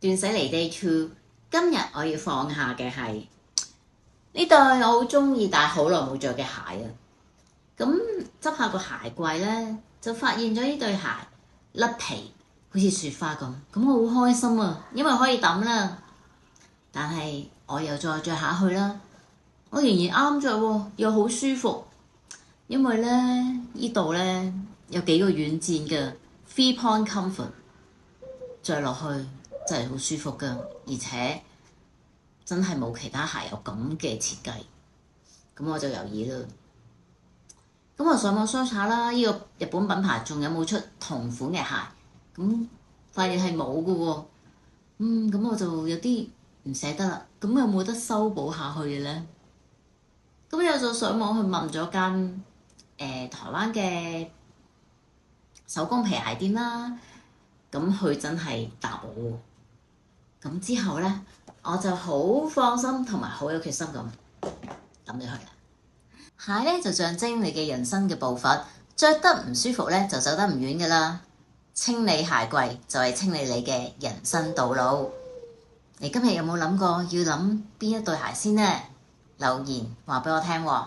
斷捨離 Day 2，今日我要放下嘅係呢對我好中意但係好耐冇着嘅鞋啊！咁執下個鞋櫃咧，就發現咗呢對鞋甩皮，好似雪花咁。咁我好開心啊，因為可以抌啦。但係我又再着下去啦，我仍然啱着喎，又好舒服。因為咧呢度咧有幾個軟墊嘅 Three Point Comfort，着落去真係好舒服噶，而且真係冇其他鞋有咁嘅設計。咁我就猶豫啦。咁我上網 search 下啦，呢個日本品牌仲有冇出同款嘅鞋？咁發現係冇嘅喎。咁我就有啲唔捨得啦。咁有冇得修補下去嘅咧？咁我就上網去問咗間台灣嘅手工皮鞋店啦。咁佢真係答我喎。咁之後咧，我就好放心同埋好有決心咁抌咗佢啦。鞋咧就象徵你嘅人生嘅步伐，着得唔舒服咧就走得唔遠噶啦。清理鞋櫃就係清理你嘅人生道路。你今日有冇諗過要諗邊一對鞋先呢？留言話俾我聽喎。